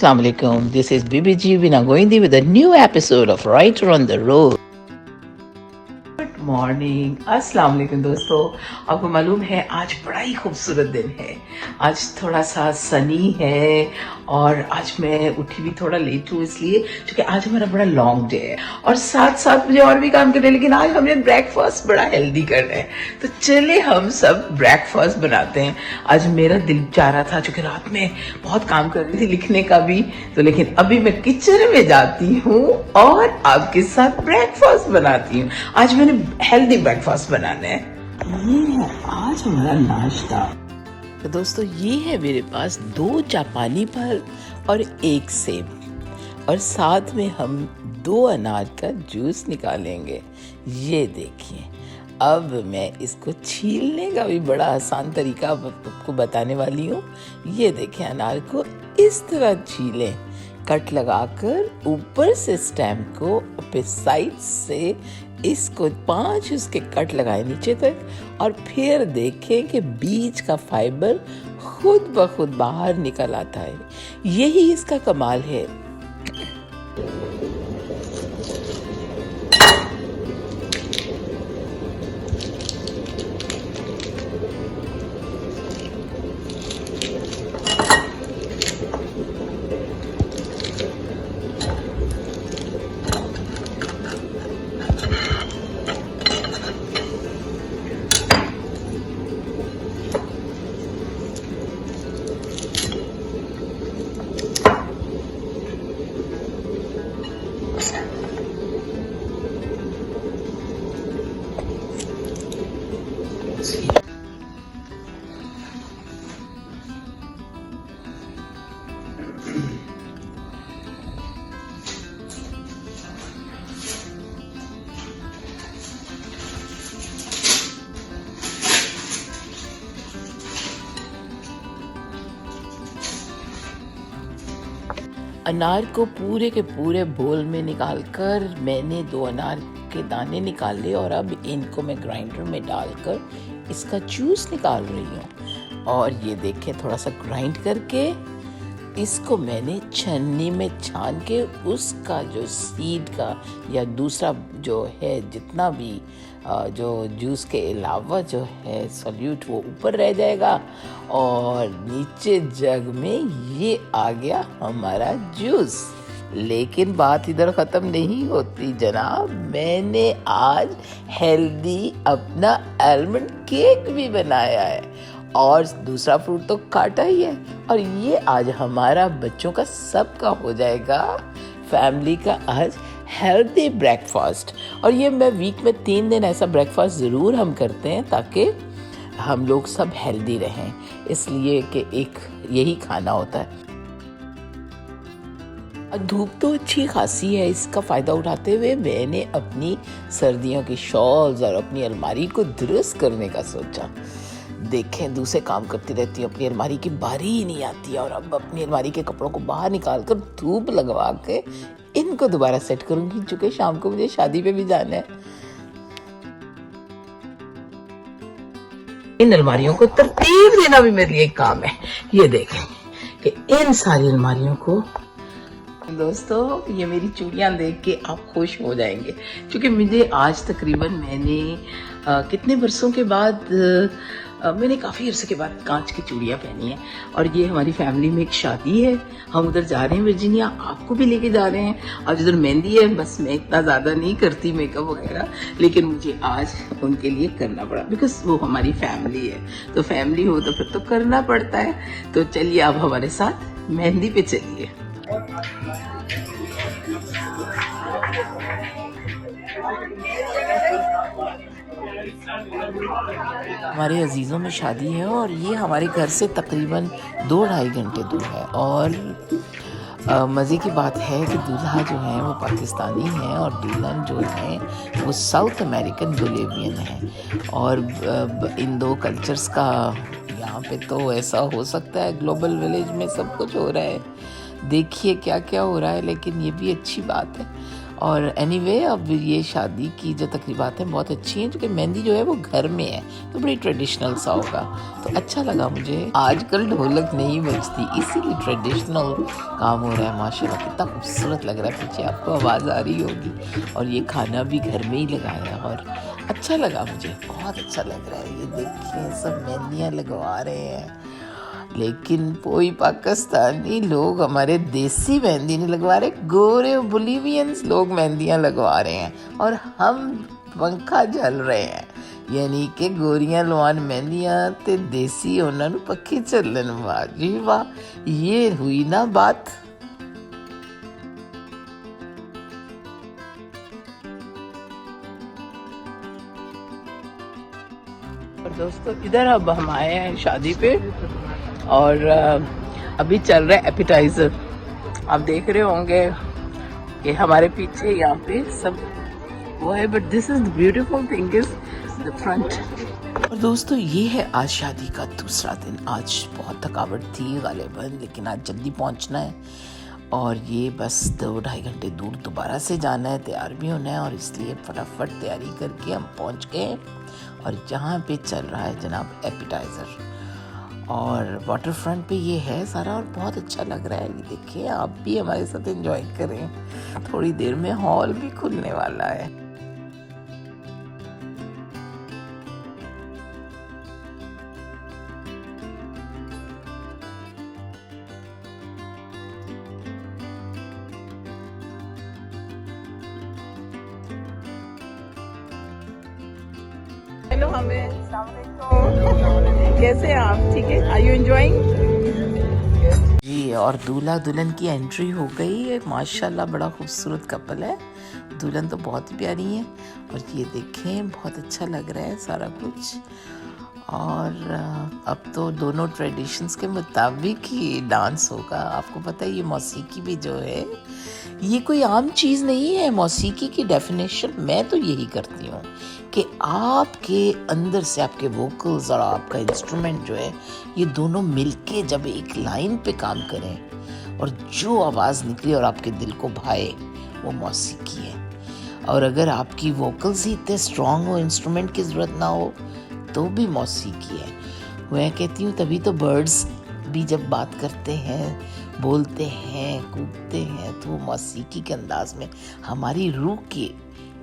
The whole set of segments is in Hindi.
Assalamu alaikum. This is BBG Vinagoindi with a new episode of Writer on the Road. Good morning, अस्सलाम वालेकुम दोस्तों। आपको मालूम है आज बड़ा ही खूबसूरत दिन है। आज थोड़ा सा सनी है और आज मैं उठी भी थोड़ा लेट हूँ इसलिए क्योंकि आज हमारा बड़ा लॉन्ग डे है और साथ साथ मुझे और भी काम करने हैं, लेकिन आज हमने ब्रेकफास्ट बड़ा हेल्दी करना है तो चले हम सब ब्रेकफास्ट बनाते हैं। आज मेरा दिल चाह रहा था क्योंकि रात में बहुत काम कर रही थी लिखने का भी, तो लेकिन अभी मैं किचन में जाती हूँ और आपके साथ ब्रेकफास्ट बनाती हूँ। आज मैंने हेल्दी ब्रेकफास्ट बनाना है। ये है आज हमारा नाश्ता। तो दोस्तों ये है मेरे पास 2 जापानी फल और 1 सेब और साथ में हम 2 अनार का जूस निकालेंगे। ये देखिए, अब मैं इसको छीलने का भी बड़ा आसान तरीका आपको बताने वाली हूँ। ये देखिए, अनार को इस तरह छीलें, कट लगाकर ऊपर से स्टेम को अपने साइड से इसको 5 उसके कट लगाए नीचे तक और फिर देखें कि बीज का फाइबर खुद ब खुद बाहर निकल आता है। यही इसका कमाल है। अनार को पूरे के पूरे बोल में निकालकर मैंने 2 अनार के दाने निकाले और अब इनको मैं ग्राइंडर में डालकर इसका जूस निकाल रही हूँ। और ये देखें, थोड़ा सा ग्राइंड करके इसको मैंने छन्नी में छान के उसका जो सीड का या दूसरा जो है जितना भी जो जूस के अलावा जो है सॉल्यूट वो ऊपर रह जाएगा और नीचे जग में ये आ गया हमारा जूस। लेकिन बात इधर ख़त्म नहीं होती जनाब, मैंने आज हेल्दी अपना आलमंड केक भी बनाया है और दूसरा फ्रूट तो काटा ही है और ये आज हमारा बच्चों का सबका हो जाएगा, फैमिली का आज हेल्दी ब्रेकफास्ट। और ये मैं वीक में 3 दिन ऐसा ब्रेकफास्ट ज़रूर हम करते हैं ताकि हम लोग सब हेल्दी रहें, इसलिए कि एक यही खाना होता है। धूप तो अच्छी खासी है, इसका फ़ायदा उठाते हुए मैंने अपनी सर्दियों की शॉल्स और अपनी अलमारी को दुरुस्त करने का सोचा। देखें, दूसरे काम करती रहती हूँ, अपनी अलमारी की बारी ही नहीं आती और अब अपनी अलमारी के कपड़ों को बाहर निकाल कर धूप लगवा के इनको दोबारा सेट करूँगी क्योंकि शाम को मुझे शादी पे भी जाना है। इन अलमारियों को तरतीब देना भी मेरे लिए एक काम है। ये देखें कि इन सारी अलमारियों को दोस्तों, ये मेरी चूड़ियाँ देख के आप खुश हो जाएंगे क्योंकि मुझे आज तकरीबन मैंने कितने वर्षों के बाद मैंने काफ़ी अरसे के बाद कांच की चूड़ियाँ पहनी हैं और ये हमारी फैमिली में एक शादी है, हम उधर जा रहे हैं वर्जीनिया, आपको भी लेके जा रहे हैं। आज उधर मेहंदी है, बस मैं इतना ज़्यादा नहीं करती मेकअप वगैरह, लेकिन मुझे आज उनके लिए करना पड़ा बिकॉज वो हमारी फैमिली है, तो फैमिली हो तो फिर तो करना पड़ता है। तो चलिए आप हमारे साथ मेहंदी पे चलिए। हमारे अजीज़ों में शादी है और ये हमारे घर से तकरीबन 2-2.5 घंटे दूर है और मज़े की बात है कि दूल्हा जो है वो पाकिस्तानी है और दुल्हन जो है वो साउथ अमेरिकन बोलिवियन है और इन 2 कल्चर्स का यहाँ पे तो ऐसा हो सकता है, ग्लोबल विलेज में सब कुछ हो रहा है, देखिए क्या क्या हो रहा है, लेकिन ये भी अच्छी बात है। और एनीवे अब ये शादी की जो तकरीबातें बहुत अच्छी हैं, क्योंकि मेहंदी जो है वो घर में है तो बड़ी ट्रेडिशनल सा होगा, तो अच्छा लगा मुझे। आजकल ढोलक नहीं बजती, इसीलिए ट्रेडिशनल काम हो रहा है। माशाल्लाह कितना खूबसूरत लग रहा है, पीछे आपको आवाज़ आ रही होगी। और ये खाना भी घर में ही लगाया और अच्छा लगा मुझे, बहुत अच्छा लग रहा है। ये देखिए सब मेहंदियाँ लगवा रहे हैं, लेकिन कोई पाकिस्तानी लोग हमारे देसी मेहंदी नहीं लगवा रहे, गोरे बोलिवियंस लोग मेहंदियाँ लगवा रहे हैं और हम पंखा झल रहे हैं। यानी कि गोरियां लवान मेहंदियाँ ते देसी ਉਹਨਾਂ ਨੂੰ पक्की ਚੱਲਣ। वाह जी वाह, ये हुई ना बात। और दोस्तों इधर अब हम आए हैं शादी पे और अभी चल रहा है एपिटाइजर। आप देख रहे होंगे कि हमारे पीछे यहाँ पे सब वो है, but this is the beautiful thing is the front. और दोस्तों ये है आज शादी का दूसरा दिन। आज बहुत थकावट थी गालिबन, लेकिन आज जल्दी पहुंचना है और ये बस 2-2.5 घंटे दूर दोबारा से जाना है, तैयार भी होना है, और इसलिए फटाफट तैयारी करके हम पहुंच गए। और यहाँ पे चल रहा है जनाब एपिटाइज़र, और वाटर फ्रंट पे ये है सारा और बहुत अच्छा लग रहा है। ये देखिए आप भी हमारे साथ एंजॉय करें, थोड़ी देर में हॉल भी खुलने वाला है। हेलो हमें, कैसे हैं आप? ठीक है, आर यू एंजॉयिंग? जी, और दूल्हा दुल्हन की एंट्री हो गई है। माशाल्लाह बड़ा खूबसूरत कपल है, दुल्हन तो बहुत ही प्यारी है और ये देखें बहुत अच्छा लग रहा है सारा कुछ। और अब तो दोनों ट्रेडिशंस के मुताबिक ही डांस होगा। आपको पता है ये मौसीकी भी जो है ये कोई आम चीज़ नहीं है। मौसीकी की डेफिनेशन मैं तो यही करती हूँ कि आपके अंदर से आपके वोकल्स और आपका इंस्ट्रूमेंट जो है ये दोनों मिलके जब एक लाइन पे काम करें और जो आवाज़ निकले और आपके दिल को भाए, वो मौसीकी है। और अगर आपकी वोकल्स ही इतने स्ट्रॉन्ग हो, इंस्ट्रूमेंट की ज़रूरत ना हो, तो भी मौसीकी है। मैं कहती हूँ तभी तो बर्ड्स भी जब बात करते हैं, बोलते हैं, कूदते हैं, तो वो मौसीकी के अंदाज में हमारी रूह की,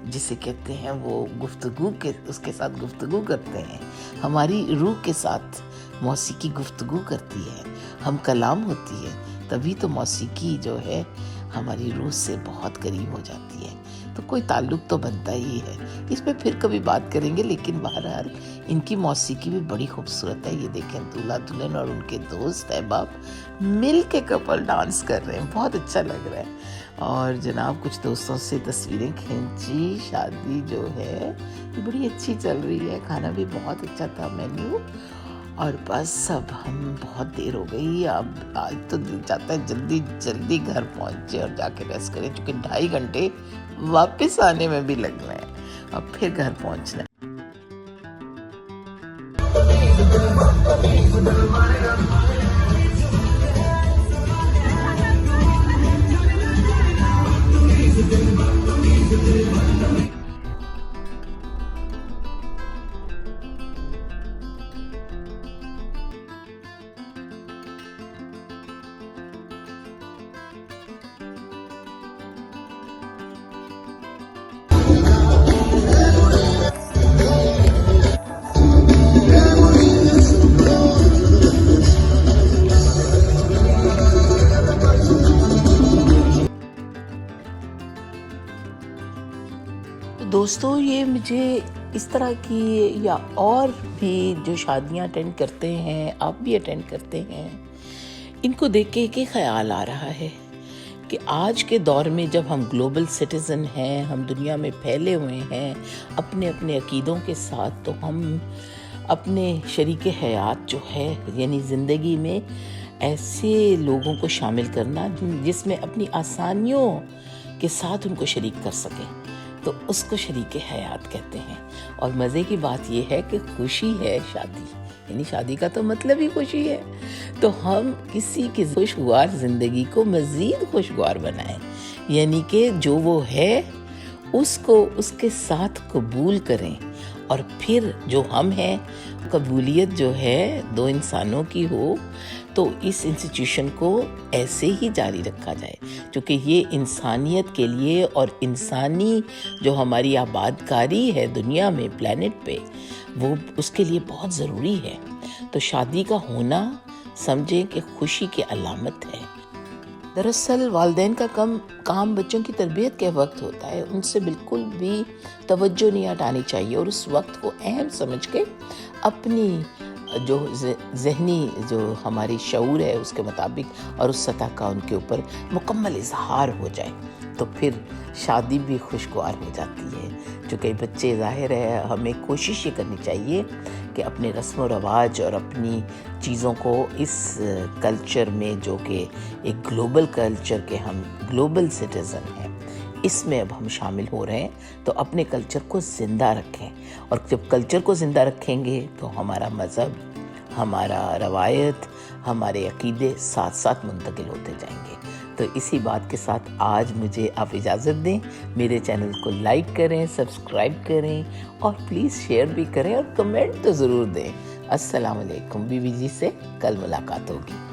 जिसे कहते हैं वो गुफ्तगू के, उसके साथ गुफ्तगू करते हैं। हमारी रूह के साथ मौसीकी गुफ्तगू करती है, हम कलाम होती है, तभी तो मौसीकी जो है हमारी रूह से बहुत करीब हो जाती है। तो कोई ताल्लुक़ तो बनता ही है। इस पे फिर कभी बात करेंगे, लेकिन बहरहाल इनकी मौसीकी भी बड़ी खूबसूरत है। ये देखें दूल्हा दुल्हन और उनके दोस्त अहबाब मिल के कपल डांस कर रहे हैं, बहुत अच्छा लग रहा है। और जनाब कुछ दोस्तों से तस्वीरें खींची। शादी जो है ये बड़ी अच्छी चल रही है, खाना भी बहुत अच्छा था मेन्यू। और बस अब हम बहुत देर हो गई, अब आज तो दिल चाहता है जल्दी जल्दी घर पहुंचे और जाके रेस्ट करें, क्योंकि 2.5 घंटे वापस आने में भी लगना है, अब फिर घर पहुंचना है। दोस्तों ये मुझे इस तरह की या और भी जो शादियां अटेंड करते हैं, आप भी अटेंड करते हैं, इनको देख के एक ही ख्याल आ रहा है कि आज के दौर में जब हम ग्लोबल सिटीज़न हैं, हम दुनिया में फैले हुए हैं अपने अपने अकीदों के साथ, तो हम अपने शरीक हयात जो है यानी ज़िंदगी में ऐसे लोगों को शामिल करना जिसमें अपनी आसानियों के साथ उनको शरीक कर सकें, तो उसको शरीक हयात कहते हैं। और मज़े की बात यह है कि खुशी है शादी, यानी शादी का तो मतलब ही खुशी है। तो हम किसी की खुशगवार ज़िंदगी को मज़ीद खुशगवार बनाएं, यानी कि जो वो है उसको उसके साथ कबूल करें, और फिर जो हम हैं, कबूलियत जो है दो इंसानों की हो, तो इस इंस्टीट्यूशन को ऐसे ही जारी रखा जाए, क्योंकि ये इंसानियत के लिए और इंसानी जो हमारी आबादकारी है दुनिया में, प्लेनेट पे, वो उसके लिए बहुत ज़रूरी है। तो शादी का होना समझें कि खुशी की अलामत है। दरअसल वालिदैन का काम बच्चों की तरबियत के वक्त होता है, उनसे बिल्कुल भी तवज्जो नहीं हटानी चाहिए, और उस वक्त को अहम समझ के अपनी जो ज़हनी जो हमारी शऊर है उसके मुताबिक और उस सतह का उनके ऊपर मुकम्मल इजहार हो जाए, तो फिर शादी भी खुशगवार हो जाती है। जो कई बच्चे, ज़ाहिर है हमें कोशिश ये करनी चाहिए कि अपने रस्म व रवाज और अपनी चीज़ों को इस कल्चर में, जो कि एक ग्लोबल कल्चर के हम ग्लोबल सिटीज़न हैं, इसमें अब हम शामिल हो रहे हैं, तो अपने कल्चर को ज़िंदा रखें। और जब कल्चर को ज़िंदा रखेंगे तो हमारा मज़हब, हमारा रवायत, हमारे अकीदे साथ साथ मुंतकिल होते जाएंगे। तो इसी बात के साथ आज मुझे आप इजाज़त दें। मेरे चैनल को लाइक करें, सब्सक्राइब करें और प्लीज़ शेयर भी करें और कमेंट तो ज़रूर दें। अस्सलाम वालेकुम। बीबी जी से कल मुलाकात होगी।